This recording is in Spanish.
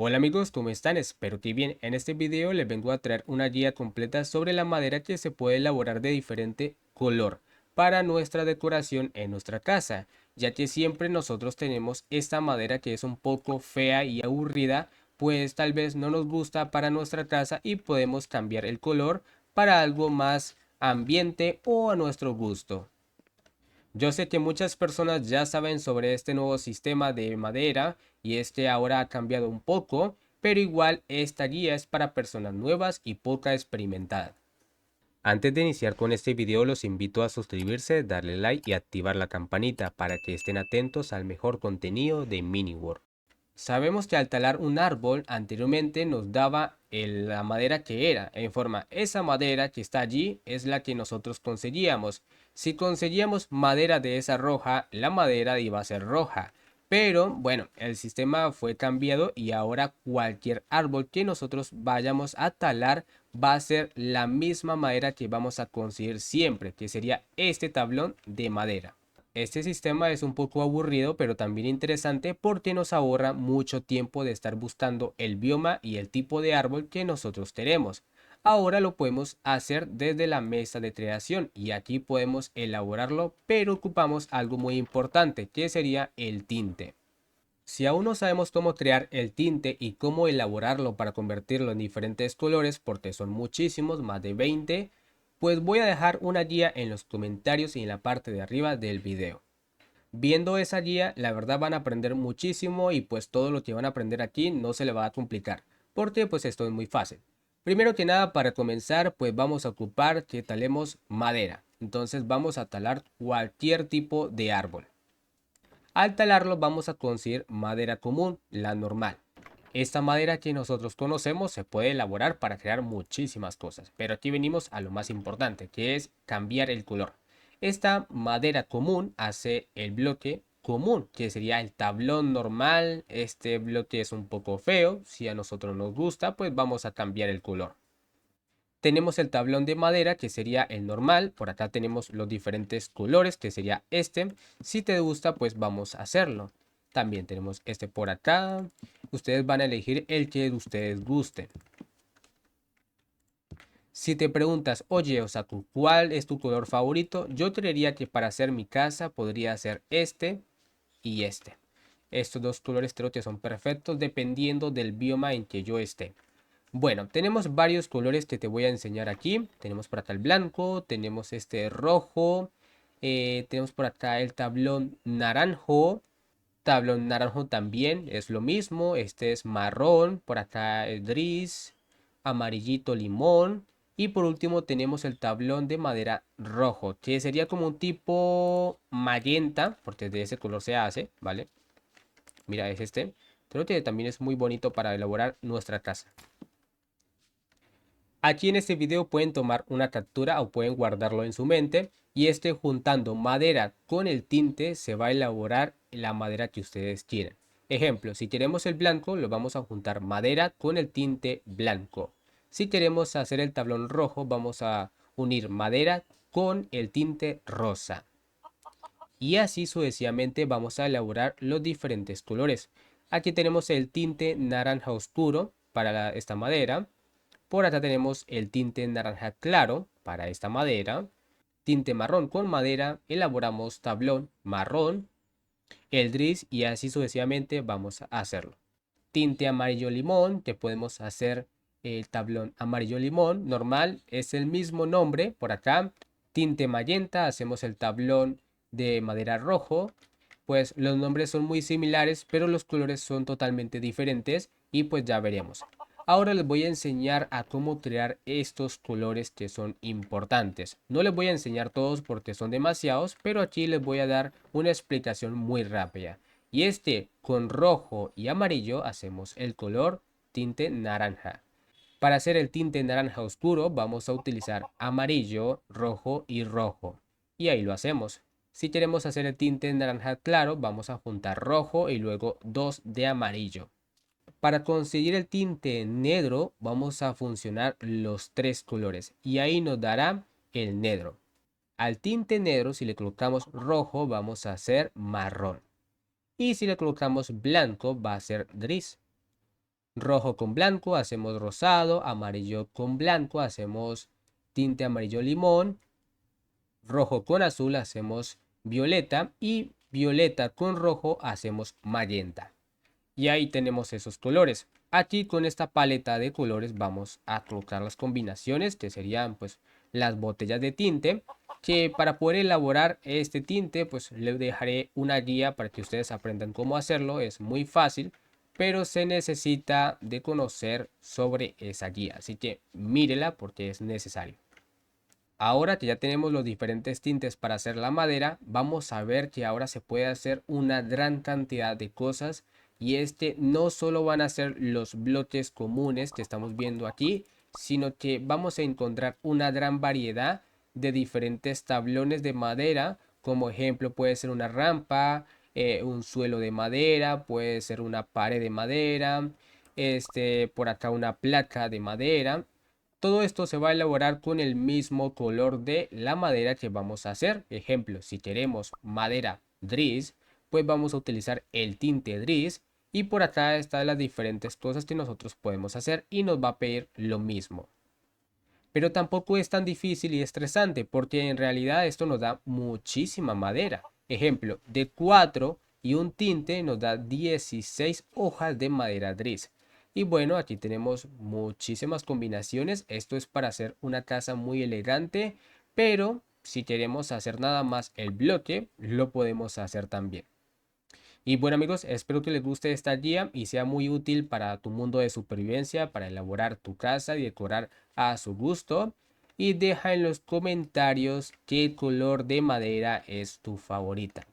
Hola amigos, ¿cómo están? Espero que bien. En este video les vengo a traer una guía completa sobre la madera que se puede elaborar de diferente color para nuestra decoración en nuestra casa, ya que siempre nosotros tenemos esta madera que es un poco fea y aburrida, pues tal vez no nos gusta para nuestra casa y podemos cambiar el color para algo más ambiente o a nuestro gusto. Yo sé que muchas personas ya saben sobre este nuevo sistema de madera y este ahora ha cambiado un poco, pero igual esta guía es para personas nuevas y poco experimentadas. Antes de iniciar con este video los invito a suscribirse, darle like y activar la campanita para que estén atentos al mejor contenido de Miniworld. Sabemos que al talar un árbol anteriormente nos daba la madera que era, en forma, esa madera que está allí es la que nosotros conseguíamos. Si conseguíamos madera de esa roja, la madera iba a ser roja. Pero bueno, el sistema fue cambiado y ahora cualquier árbol que nosotros vayamos a talar va a ser la misma madera que vamos a conseguir siempre, que sería este tablón de madera. Este sistema es un poco aburrido, pero también interesante porque nos ahorra mucho tiempo de estar buscando el bioma y el tipo de árbol que nosotros tenemos. Ahora lo podemos hacer desde la mesa de creación y aquí podemos elaborarlo, pero ocupamos algo muy importante que sería el tinte. Si aún no sabemos cómo crear el tinte y cómo elaborarlo para convertirlo en diferentes colores, porque son muchísimos, más de 20, pues voy a dejar una guía en los comentarios y en la parte de arriba del video. Viendo esa guía, la verdad van a aprender muchísimo y pues todo lo que van a aprender aquí no se le va a complicar, porque pues esto es muy fácil. Primero que nada, para comenzar, pues vamos a ocupar que talemos madera. Entonces vamos a talar cualquier tipo de árbol. Al talarlo vamos a conseguir madera común, la normal. Esta madera que nosotros conocemos se puede elaborar para crear muchísimas cosas, pero aquí venimos a lo más importante, que es cambiar el color. Esta madera común hace el bloque común, que sería el tablón normal. Este bloque es un poco feo, si a nosotros nos gusta, pues vamos a cambiar el color. Tenemos el tablón de madera que sería el normal. Por acá tenemos los diferentes colores que sería este. Si te gusta pues vamos a hacerlo. También tenemos este por acá. Ustedes van a elegir el que ustedes gusten. Si te preguntas, oye Osaku, ¿cuál es tu color favorito? Yo te diría que para hacer mi casa podría ser este y este. Estos dos colores creo que son perfectos dependiendo del bioma en que yo esté. Bueno, tenemos varios colores que te voy a enseñar aquí. Tenemos por acá el blanco, tenemos este rojo, tenemos por acá el tablón naranjo. Tablón naranjo también es lo mismo. Este es marrón, por acá el gris, amarillito limón. Y por último tenemos el tablón de madera rojo, que sería como un tipo magenta, porque de ese color se hace, ¿vale? Mira, es este. Creo que también es muy bonito para elaborar nuestra casa. Aquí en este video pueden tomar una captura o pueden guardarlo en su mente y juntando madera con el tinte se va a elaborar la madera que ustedes quieren. Ejemplo, si queremos el blanco lo vamos a juntar madera con el tinte blanco. Si queremos hacer el tablón rojo vamos a unir madera con el tinte rosa. Y así sucesivamente vamos a elaborar los diferentes colores. Aquí tenemos el tinte naranja oscuro para esta madera. Por acá tenemos el tinte naranja claro para esta madera. Tinte marrón con madera, elaboramos tablón marrón, el gris y así sucesivamente vamos a hacerlo. Tinte amarillo limón, que podemos hacer el tablón amarillo limón normal, es el mismo nombre por acá. Tinte magenta, hacemos el tablón de madera rojo. Pues los nombres son muy similares, pero los colores son totalmente diferentes y pues ya veremos. Ahora les voy a enseñar a cómo crear estos colores que son importantes. No les voy a enseñar todos porque son demasiados, pero aquí les voy a dar una explicación muy rápida. Y con rojo y amarillo hacemos el color tinte naranja. Para hacer el tinte naranja oscuro vamos a utilizar amarillo, rojo y rojo. Y ahí lo hacemos. Si queremos hacer el tinte naranja claro vamos a juntar rojo y luego dos de amarillo. Para conseguir el tinte negro vamos a funcionar los tres colores y ahí nos dará el negro. Al tinte negro si le colocamos rojo vamos a hacer marrón y si le colocamos blanco va a ser gris. Rojo con blanco hacemos rosado, amarillo con blanco hacemos tinte amarillo limón, rojo con azul hacemos violeta y violeta con rojo hacemos magenta. Y ahí tenemos esos colores. Aquí con esta paleta de colores vamos a colocar las combinaciones que serían pues las botellas de tinte, que para poder elaborar este tinte pues les dejaré una guía para que ustedes aprendan cómo hacerlo. Es muy fácil, pero se necesita de conocer sobre esa guía, así que mírela porque es necesario. Ahora que ya tenemos los diferentes tintes para hacer la madera, vamos a ver que ahora se puede hacer una gran cantidad de cosas, y no solo van a ser los bloques comunes que estamos viendo aquí, sino que vamos a encontrar una gran variedad de diferentes tablones de madera. Como ejemplo puede ser una rampa, un suelo de madera, puede ser una pared de madera, por acá una placa de madera. Todo esto se va a elaborar con el mismo color de la madera que vamos a hacer. Ejemplo, si queremos madera gris, pues vamos a utilizar el tinte gris. Y por acá están las diferentes cosas que nosotros podemos hacer y nos va a pedir lo mismo. Pero tampoco es tan difícil y estresante, porque en realidad esto nos da muchísima madera. Ejemplo, de 4 y un tinte nos da 16 hojas de madera gris. Y bueno, aquí tenemos muchísimas combinaciones. Esto es para hacer una casa muy elegante, pero si queremos hacer nada más el bloque, lo podemos hacer también. Y bueno amigos, espero que les guste esta guía y sea muy útil para tu mundo de supervivencia, para elaborar tu casa y decorar a su gusto. Y deja en los comentarios qué color de madera es tu favorita.